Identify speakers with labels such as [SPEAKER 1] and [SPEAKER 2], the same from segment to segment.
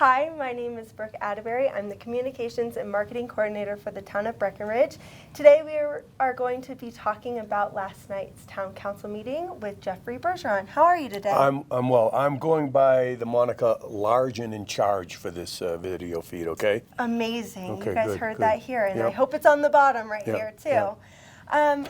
[SPEAKER 1] Hi, my name is Brooke Atterbury. I'm the Communications and Marketing Coordinator for the town of Breckenridge. Today we are going to be talking about last night's town council meeting with Jeffrey Bergeron. How are you today?
[SPEAKER 2] I'm well. I'm going by the moniker large and in charge for this video feed, okay?
[SPEAKER 1] Amazing.
[SPEAKER 2] Okay,
[SPEAKER 1] you guys
[SPEAKER 2] good,
[SPEAKER 1] heard
[SPEAKER 2] good.
[SPEAKER 1] that here, and
[SPEAKER 2] Yep.
[SPEAKER 1] I hope it's on the bottom right
[SPEAKER 2] Yep,
[SPEAKER 1] here too.
[SPEAKER 2] yep.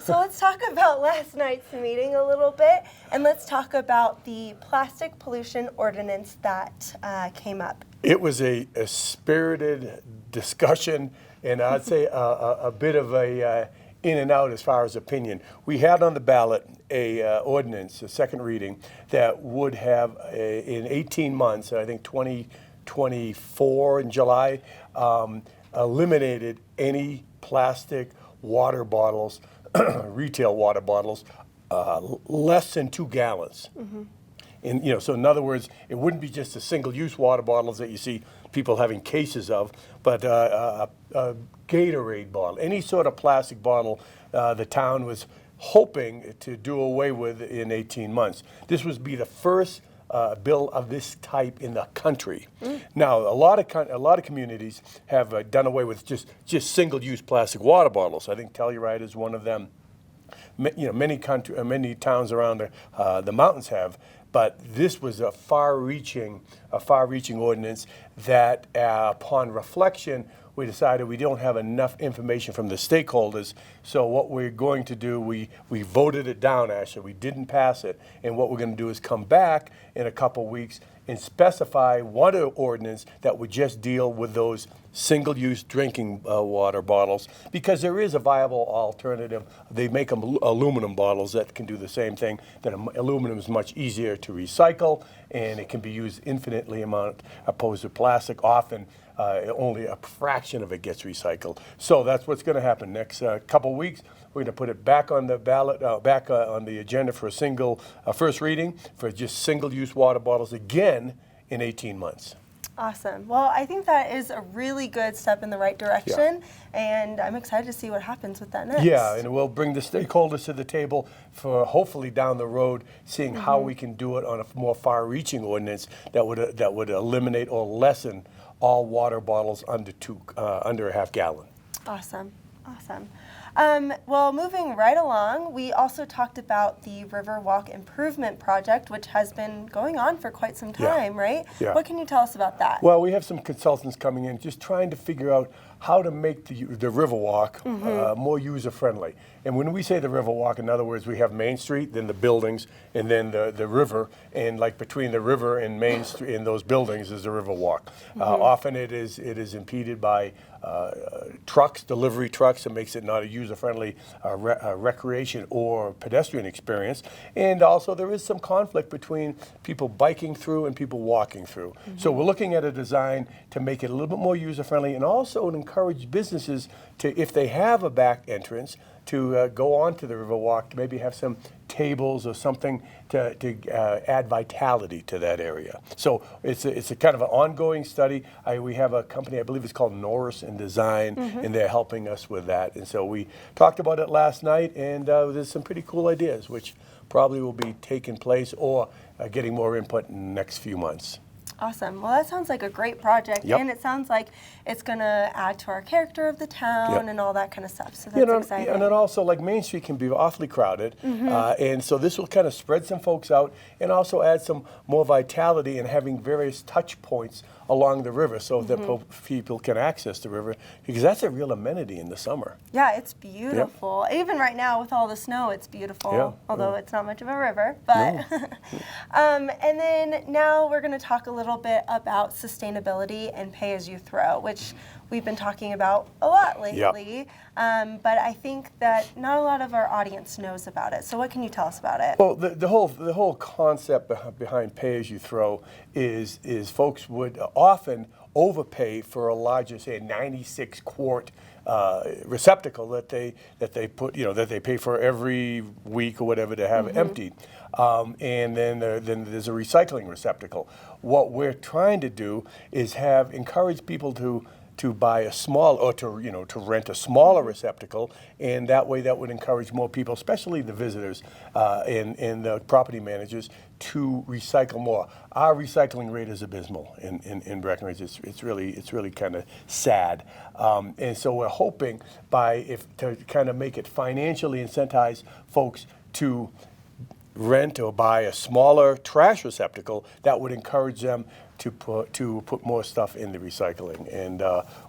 [SPEAKER 1] So let's talk about last night's meeting a little bit, and let's talk about the plastic pollution ordinance that came up.
[SPEAKER 2] It was a spirited discussion, and I'd say a bit of a in and out as far as opinion. We had on the ballot a ordinance, a second reading, that would have in 18 months, I think 2024 in July, eliminated any plastic water bottles, retail water bottles, less than 2 gallons.
[SPEAKER 1] Mm-hmm.
[SPEAKER 2] And so in other words, it wouldn't be just the single-use water bottles that you see people having cases of, but a Gatorade bottle, any sort of plastic bottle, the town was hoping to do away with in 18 months. This would be the first bill of this type in the country. Now, a lot of communities have done away with just single-use plastic water bottles. I think Telluride is one of them. Many towns around the mountains have, but this was a far-reaching ordinance that, upon reflection, we decided we don't have enough information from the stakeholders. So what we're going to do, we voted it down. Actually, we didn't pass it, and what we're going to do is come back in a couple weeks and specify one ordinance that would just deal with those single-use drinking water bottles, because there is a viable alternative. They make them aluminum bottles that can do the same thing. That aluminum is much easier to recycle, and it can be used infinitely amount opposed to plastic. Often, only a fraction of it gets recycled. So that's what's going to happen next couple weeks. We're going to put it back on the ballot, back on the agenda for a first reading for just single-use water bottles again in 18 months.
[SPEAKER 1] Awesome. Well, I think that is a really good step in the right direction, and I'm excited to see what happuld with that next.
[SPEAKER 2] Yeah, and we'll bring the stakeholders to the table for hopefully down the road, seeing how we can do it on a more far-reaching ordinance that would eliminate or lessen all water bottles under a half gallon.
[SPEAKER 1] Awesome. Awesome. Well, moving right along, we also talked about the Riverwalk Improvement Project, which has been going on for quite some time, right?
[SPEAKER 2] Yeah.
[SPEAKER 1] What can you tell us about that?
[SPEAKER 2] Well, we have some consultants coming in just trying to figure out how to make the Riverwalk more user-friendly. And when we say the Riverwalk, in other words, we have Main Street, then the buildings, and then the river, and like between the river and Main Street and those buildings is the Riverwalk. Often it is impeded by trucks, delivery trucks, that makes it not a user-friendly recreation or pedestrian experience. And also there is some conflict between people biking through and people walking through. So we're looking at a design to make it a little bit more user-friendly, and also to encourage businesses to, if they have a back entrance, to go onto the Riverwalk, to maybe have some tables or something to add vitality to that area. So it's a kind of an ongoing study. We have a company, I believe it's called Norris in Design, and they're helping us with that. And so we talked about it last night, and there's some pretty cool ideas, which probably will be taking place or getting more input in the next few months.
[SPEAKER 1] Awesome. Well, that sounds like a great project, and it sounds like it's going to add to our character of the town and all that kind of stuff. So that's exciting.
[SPEAKER 2] And then also, like, Main Street can be awfully crowded, and so this will kind of spread some folks out and also add some more vitality in having various touch points along the river so that people can access the river, because that's a real amenity in the summer.
[SPEAKER 1] Yeah, it's beautiful. Even right now with all the snow, it's beautiful, although it's not much of a river. But and then now we're going to talk a little bit about sustainability and pay-as-you-throw, which we've been talking about a lot lately. But I think that not a lot of our audience knows about it. So what can you tell us about it?
[SPEAKER 2] Well, the whole concept behind pay-as-you-throw is folks would often overpay for a larger, say, 96-quart receptacle that they put, that they pay for every week or whatever to have emptied, and then there's a recycling receptacle. What we're trying to do is encourage people to to buy a small, or to rent a smaller receptacle, and that way that would encourage more people, especially the visitors and the property managers, to recycle more. Our recycling rate is abysmal in Breckenridge. It's really kind of sad, and so we're hoping to kind of make it financially incentivize folks to rent or buy a smaller trash receptacle. That would encourage them to put more stuff in the recycling, and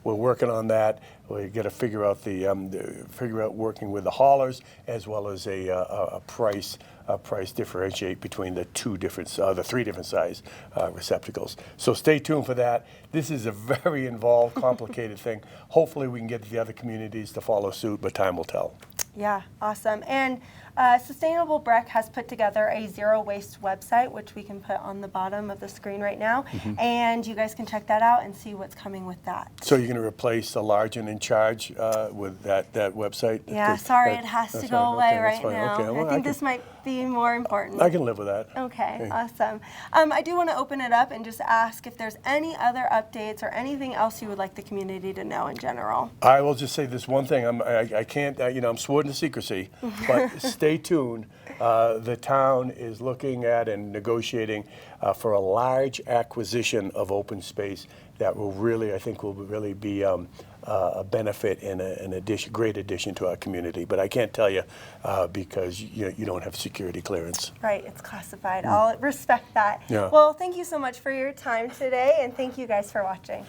[SPEAKER 2] we're working on that. We got to figure out working with the haulers, as well as a price differentiate between the three different size receptacles. So stay tuned for that. This is a very involved, complicated thing. Hopefully we can get the other communities to follow suit, but time will tell.
[SPEAKER 1] Yeah, awesome. And Sustainable Breck has put together a zero waste website, which we can put on the bottom of the screen right now. And you guys can check that out and see what's coming with that.
[SPEAKER 2] So you're going to replace the large and in charge with that website?
[SPEAKER 1] Yeah, sorry, it has to go away right now.
[SPEAKER 2] Okay, well,
[SPEAKER 1] I think this might be more important.
[SPEAKER 2] I can live with that.
[SPEAKER 1] Okay, awesome. I do want to open it up and just ask if there's any other updates or anything else you would like the community to know in general.
[SPEAKER 2] I will just say this one thing. I can't, I'm sworn to secrecy, but stay tuned. The town is looking at and negotiating for a large acquisition of open space that will really, I think, will really be a benefit and great addition to our community. But I can't tell you because you don't have security clearance.
[SPEAKER 1] Right, it's classified. I'll respect that.
[SPEAKER 2] Yeah.
[SPEAKER 1] Well, thank you so much for your time today, and thank you guys for watching.